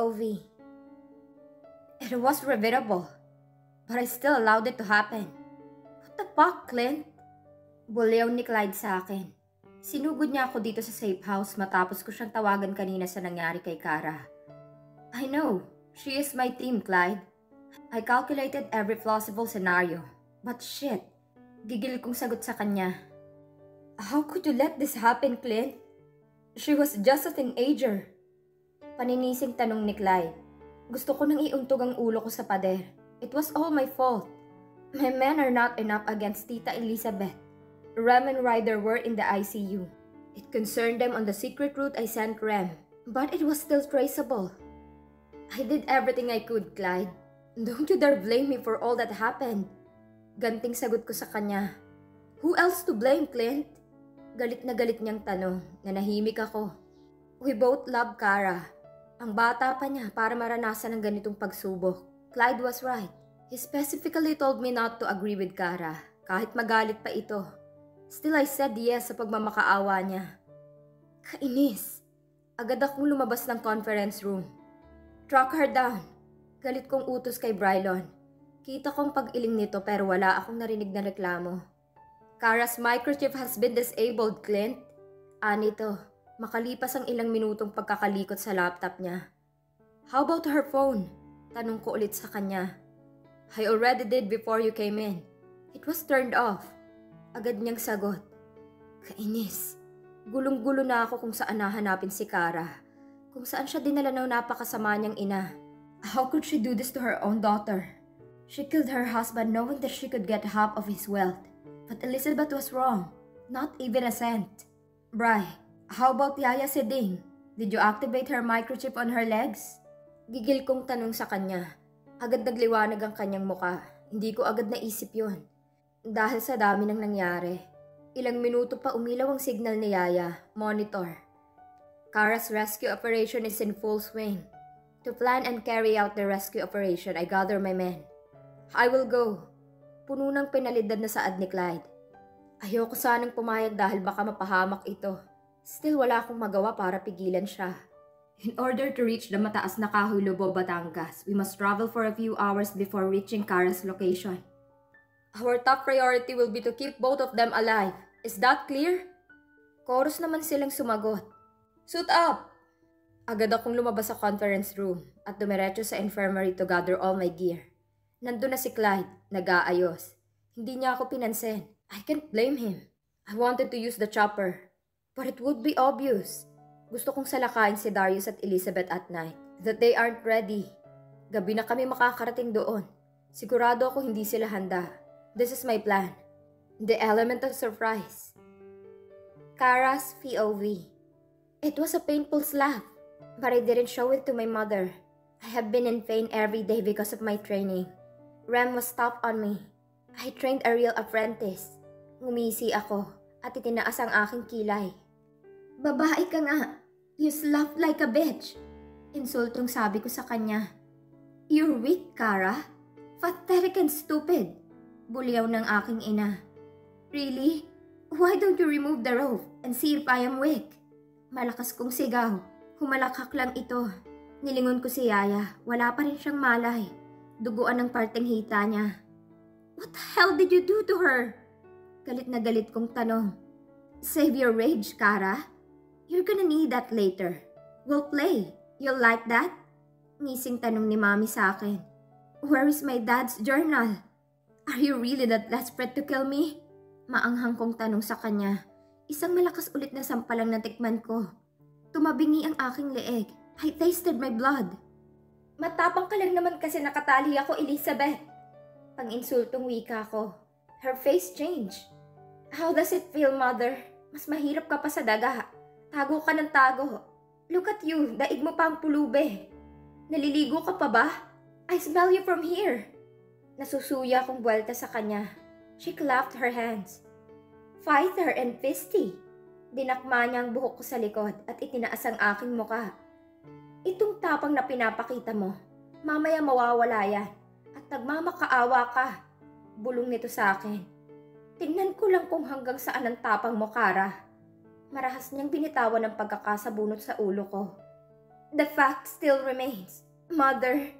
POV. It was preventable, but I still allowed it to happen. What the fuck, Clint? Bulyaw ni Clyde sa akin. Sinugod niya ako dito sa safe house matapos ko siyang tawagan kanina sa nangyari kay Kara. I know, she is my team, Clyde. I calculated every plausible scenario. But shit, gigil kong sagot sa kanya. How could you let this happen, Clint? She was just a teenager. Paninising tanong ni Clyde. Gusto ko nang iuntog ang ulo ko sa pader. It was all my fault. My men are not enough against Tita Elizabeth. Rem and Ryder were in the ICU. It concerned them on the secret route I sent Rem, but it was still traceable. I did everything I could, Clyde. Don't you dare blame me for all that happened. Ganting sagot ko sa kanya. Who else to blame, Clint? Galit na galit niyang tanong, nanahimik ako. We both love Kara. Ang bata pa niya para maranasan ang ganitong pagsubok. Clyde was right. He specifically told me not to agree with Kara, kahit magalit pa ito. Still I said yes sa pagmamakaawa niya. Kainis. Agad akong lumabas ng conference room. Track her down. Galit kong utos kay Brylon. Kita kong pag-iling nito pero wala akong narinig na reklamo. Kara's microchip has been disabled, Clint. Anito, makalipas ang ilang minutong pagkakalikot sa laptop niya. How about her phone? Tanong ko ulit sa kanya. I already did before you came in. It was turned off. Agad niyang sagot. Kainis. Gulong-gulo na ako kung saan nahanapin si Kara. Kung saan siya dinala ng napakasama niyang ina. How could she do this to her own daughter? She killed her husband knowing that she could get half of his wealth. But Elizabeth was wrong. Not even a cent. Bri, how about Yaya Seding? Did you activate her microchip on her legs? Gigil kong tanong sa kanya. Agad nagliwanag ang kanyang muka. Hindi ko agad naisip yun. Dahil sa dami ng nangyari. Ilang minuto pa umilaw ang signal ni Yaya. Monitor. Kara's rescue operation is in full swing. To plan and carry out the rescue operation, I gather my men. I will go. Puno ng penalidad na saad ni Clyde. Ayoko sanang pumayag dahil baka mapahamak ito. Still wala akong magawa para pigilan siya. In order to reach the mataas na Kahoy Lobo, Batangas, we must travel for a few hours before reaching Kara's location. Our top priority will be to keep both of them alive. Is that clear? Chorus naman silang sumagot. Suit up! Agad akong lumabas sa conference room at dumiretso sa infirmary to gather all my gear. Nandun na si Clyde, nag-aayos. Hindi niya ako pinansin. I can't blame him. I wanted to use the chopper, but it would be obvious. Gusto kong salakayin si Darius at Elizabeth at night, that they aren't ready. Gabi na kami makakarating doon. Sigurado ako hindi sila handa. This is my plan. The element of surprise. Kara's POV. It was a painful slap, but I didn't show it to my mother. I have been in pain every day because of my training. Rem was tough on me. I trained a real apprentice. Ngumisi ako at itinaas ang aking kilay. Babae ka nga. You slapped like a bitch. Insultong sabi ko sa kanya. You're weak, Kara. Pathetic and stupid. Bulyaw ng aking ina. Really? Why don't you remove the rope and see if I am weak? Malakas kong sigaw. Humalakak lang ito. Nilingon ko si Yaya. Wala pa rin siyang malay. Duguan ang parteng hita niya. What the hell did you do to her? Galit na galit kong tanong. Save your rage, Kara. You're gonna need that later. We'll play. You'll like that? Ngising tanong ni Mami sa akin. Where is my dad's journal? Are you really that desperate to kill me? Maanghang kong tanong sa kanya. Isang malakas ulit na sampalang natikman ko. Tumabingi ang aking leeg. I tasted my blood. Matapang ka lang naman kasi nakatali ako, Elizabeth. Pang-insultong wika ko. Her face changed. How does it feel, mother? Mas mahirap ka pa sa daga. Tago ka ng tago. Look at you, daig mo pa ang pulube. Naliligo ka pa ba? I smell you from here. Nasusuya akong buwelta sa kanya. She clapped her hands. Fighter and fisty. Dinakma niya ang buhok ko sa likod at itinaas ang aking muka. Itong tapang na pinapakita mo, mamaya mawawala yan at nagmamakaawa ka. Bulong nito sa akin. Tingnan ko lang kung hanggang saan ang tapang mo, Kara. Marahas niyang binitawan ang pagkakasabunot sa ulo ko. The fact still remains. Mother,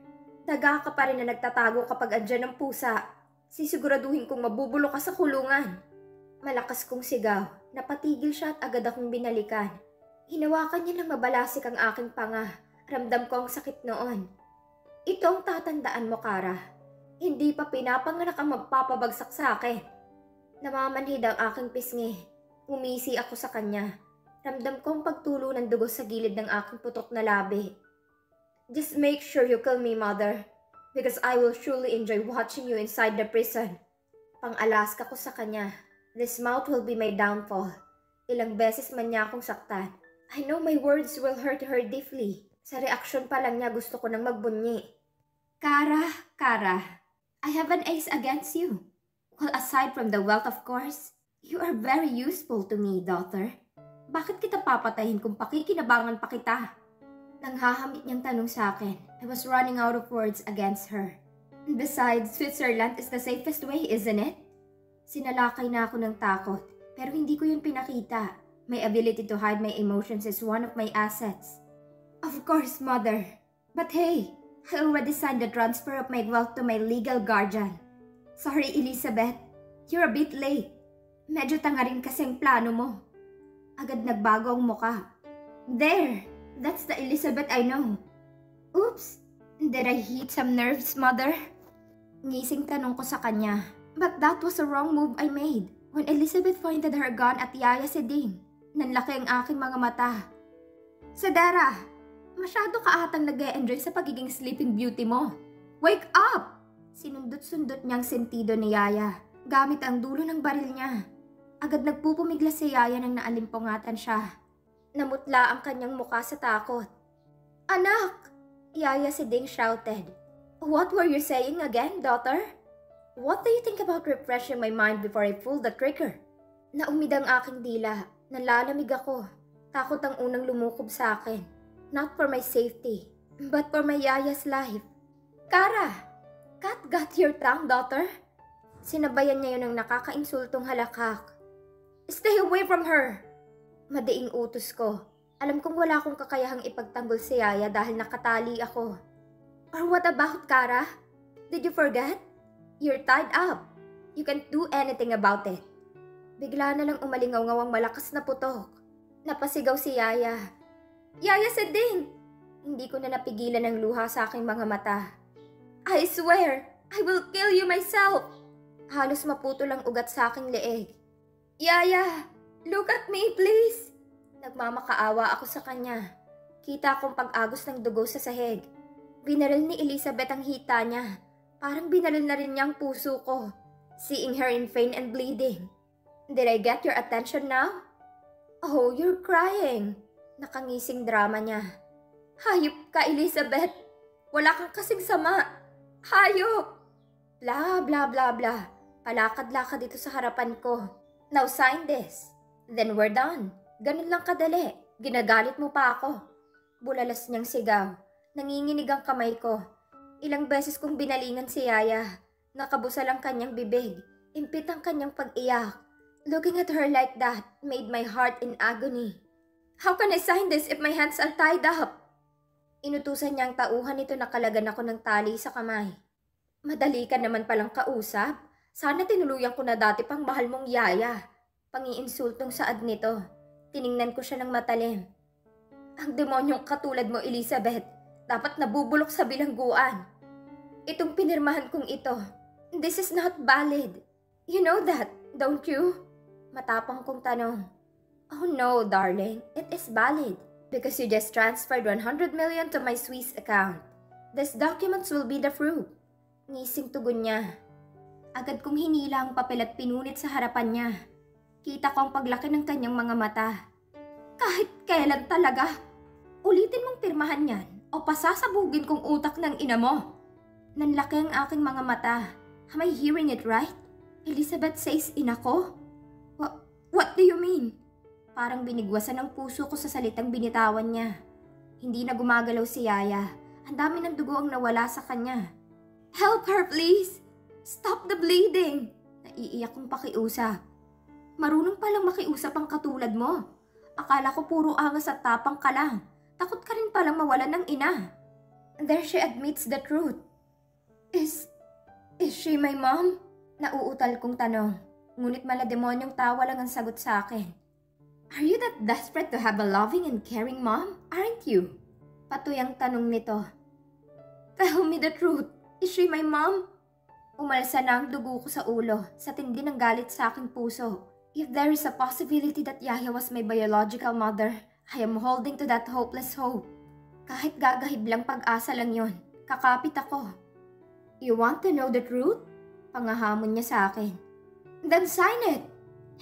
daga ka pa rin na nagtatago kapag andyan ang pusa. Sisiguraduhin kong mabubulok ka sa kulungan. Malakas kong sigaw. Napatigil siya at agad akong binalikan. Hinawakan niya ng mabalasik ang aking panga. Ramdam ko ang sakit noon. Ito ang tatandaan mo, Kara. Hindi pa pinapanganak ang magpapabagsak sa akin. Namamanhid ang aking pisngi. Umisi ako sa kanya. Ramdam ko ang pagtulo ng dugo sa gilid ng aking putok na labi. Just make sure you kill me, Mother. Because I will surely enjoy watching you inside the prison. Pang-alaska ko sa kanya. This mouth will be my downfall. Ilang beses man niya akong saktan. I know my words will hurt her deeply. Sa reaksyon pa lang niya gusto ko nang magbunyi. Kara, I have an ace against you. Well, aside from the wealth, of course, you are very useful to me, daughter. Bakit kita papatayin kung pakikinabangan pa kita? Nanghahamit niyang tanong sa akin. I was running out of words against her. Besides, Switzerland is the safest way, isn't it? Sinalakay na ako ng takot, pero hindi ko yun pinakita. My ability to hide my emotions is one of my assets. Of course, Mother. But hey, I already signed the transfer of my wealth to my legal guardian. Sorry, Elizabeth. You're a bit late. Medyo tanga rin kasing plano mo. Agad nagbago ang muka. There! That's the Elizabeth I know. Oops! Did I hit some nerves, Mother? Ngising tanong ko sa kanya. But that was a wrong move I made. When Elizabeth pointed her gun at Yaya Seding, nanlaki ang aking mga mata. Sadara! Masyado ka atang nag-e-enjoy sa pagiging sleeping beauty mo. Wake up! Sinundot-sundot niyang sentido ni Yaya, gamit ang dulo ng baril niya. Agad nagpupumiglas si Yaya nang naalimpungatan siya. Namutla ang kanyang muka sa takot. Anak! Yaya Seding shouted. What were you saying again, daughter? What do you think about refreshing my mind before I pull the trigger? Naumid ang aking dila. Nalalamig ako. Takot ang unang lumukob sa akin. Not for my safety, but for my Yaya's life. Kara! Cat got your tongue, daughter? Sinabayan niya yun ng nakakainsultong halakak. Stay away from her! Madiing utos ko. Alam kong wala akong kakayahang ipagtanggol si Yaya dahil nakatali ako. Or what about Kara? Did you forget? You're tied up. You can't do anything about it. Bigla na lang umalingaw-ngaw ang malakas na putok. Napasigaw si Yaya. Yaya Seding! Hindi ko na napigilan ang luha sa aking mga mata. I swear, I will kill you myself! Halos maputol ang ugat sa aking leeg. Yaya, look at me please! Nagmamakaawa ako sa kanya. Kita akong pag-agos ng dugo sa sahig. Binaril ni Elizabeth ang hita niya. Parang binaril na rin niya ang puso ko. Seeing her in pain and bleeding. Did I get your attention now? Oh, you're crying. Nakangising drama niya. Hayop ka, Elizabeth. Wala kang kasing sama. Hayop! Bla bla bla bla. Palakad-lakad dito sa harapan ko. Now sign this. Then we're done. Ganun lang kadali. Ginagalit mo pa ako. Bulalas niyang sigaw. Nanginginig ang kamay ko. Ilang beses kong binalingan si Yaya. Nakabusal ang kanyang bibig. Impit ang kanyang pag-iyak. Looking at her like that made my heart in agony. How can I sign this if my hands are tied up? Inutusan niyang tauhan nito na kalagan ako ng tali sa kamay. Madali ka naman palang kausap. Sana tinuluyan ko na dati pang mahal mong Yaya. Pangiinsultong saad nito. Tiningnan ko siya ng matalim. Ang demonyong katulad mo, Elizabeth, dapat nabubulok sa bilangguan. Itong pinirmahan kong ito, this is not valid. You know that, don't you? Matapang kong tanong. Oh no, darling, it is valid. Because you just transferred 100 million to my Swiss account. These documents will be the proof. Ngising tugon niya. Agad kong hinila ang papel at pinunit sa harapan niya. Kita ko ang paglaki ng kanyang mga mata. Kahit kailan talaga. Ulitin mong pirmahan yan o pasasabugin kong utak ng ina mo. Nanlaki ang aking mga mata. Am I hearing it right? Elizabeth says ina ko? What do you mean? Parang binigwasan ang puso ko sa salitang binitawan niya. Hindi na gumagalaw si Yaya. Ang dami ng dugo ang nawala sa kanya. Help her please! Stop the bleeding! Naiiyak kong pakiusap. Marunong palang makiusap ang katulad mo. Akala ko puro angas at tapang ka lang. Takot ka rin palang mawalan ng ina. There she admits the truth. Is she my mom? Nauutal kong tanong. Ngunit malademonyong tawa lang ang sagot sa akin. Are you that desperate to have a loving and caring mom? Aren't you? Patuloy ang tanong nito. Tell me the truth. Is she my mom? Umalsa na ang dugo ko sa ulo sa tindi ng galit sa aking puso. If there is a possibility that Yaya was my biological mother, I am holding to that hopeless hope. Kahit gagahib lang pag-asa lang yon, kakapit ako. You want to know the truth? Pangahamon niya sa akin. Then sign it,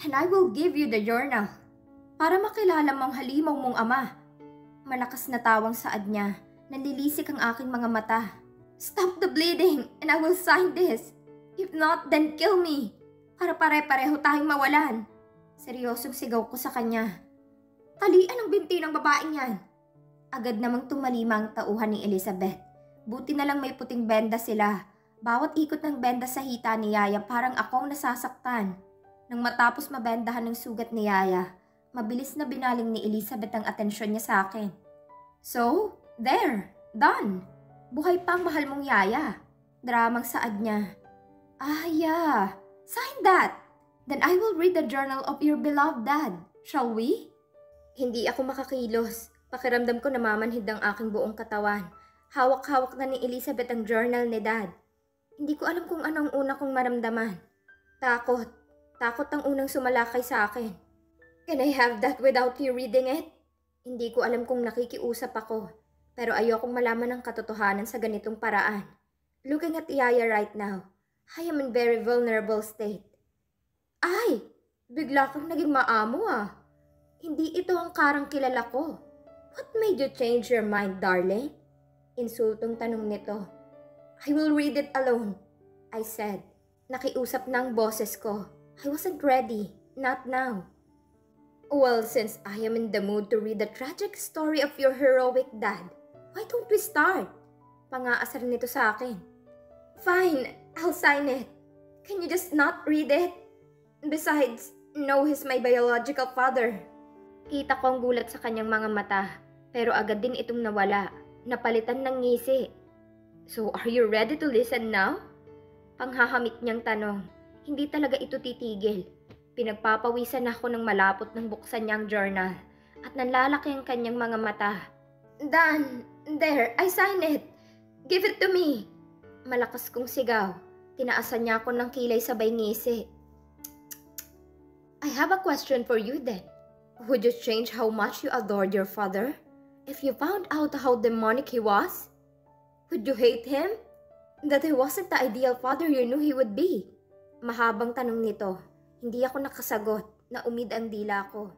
and I will give you the journal. Para makilala mong halimaw mong ama. Malakas na tawang saad niya, nanlilisik ang aking mga mata. Stop the bleeding, and I will sign this. If not, then kill me. Para pare-pareho tayong mawalan. Seryosong sigaw ko sa kanya. Talian ang binti ng babaeng yan. Agad namang tumalima ang tauhan ni Elizabeth. Buti na lang may puting benda sila. Bawat ikot ng benda sa hita ni Yaya parang akong nasasaktan. Nang matapos mabendahan ng sugat ni Yaya, mabilis na binaling ni Elizabeth ang atensyon niya sa akin. So, there, done. Buhay pang mahal mong Yaya. Dramang saad niya. Yeah. Sign that. Then I will read the journal of your beloved dad. Shall we? Hindi ako makakilos. Pakiramdam ko namamanhid ang aking buong katawan. Hawak-hawak na ni Elizabeth ang journal ni Dad. Hindi ko alam kung ano ang una kong maramdaman. Takot. Takot ang unang sumalakay sa akin. Can I have that without you reading it? Hindi ko alam kung nakikiusap ako. Pero ayokong malaman ang katotohanan sa ganitong paraan. Looking at Yaya right now, I am in very vulnerable state. Ay! Bigla kang naging maamo ah. Hindi ito ang karang kilala ko. What made you change your mind, darling? Insultong tanong nito. I will read it alone, I said. Nakiusap na ang boses ko. I wasn't ready, not now. Well, since I am in the mood to read the tragic story of your heroic dad, why don't we start? Pangaasar nito sa akin. Fine, I'll sign it. Can you just not read it? Besides, no, he's my biological father. Kita ko ang gulat sa kanyang mga mata, pero agad din itong nawala, napalitan ng ngisi. So, are you ready to listen now? Panghahamit niyang tanong. Hindi talaga ito titigil. Pinagpapawisan ako ng malapot nang buksan niyang journal at nanlalaki ang kanyang mga mata. Dan, there, I sign it. Give it to me. Malakas kong sigaw. Tinaasan niya ako ng kilay sabay ngisi. I have a question for you then. Would you change how much you adored your father if you found out how demonic he was? Would you hate him? That he wasn't the ideal father you knew he would be? Mahabang tanong nito. Hindi ako nakasagot. Naumid ang dila ko.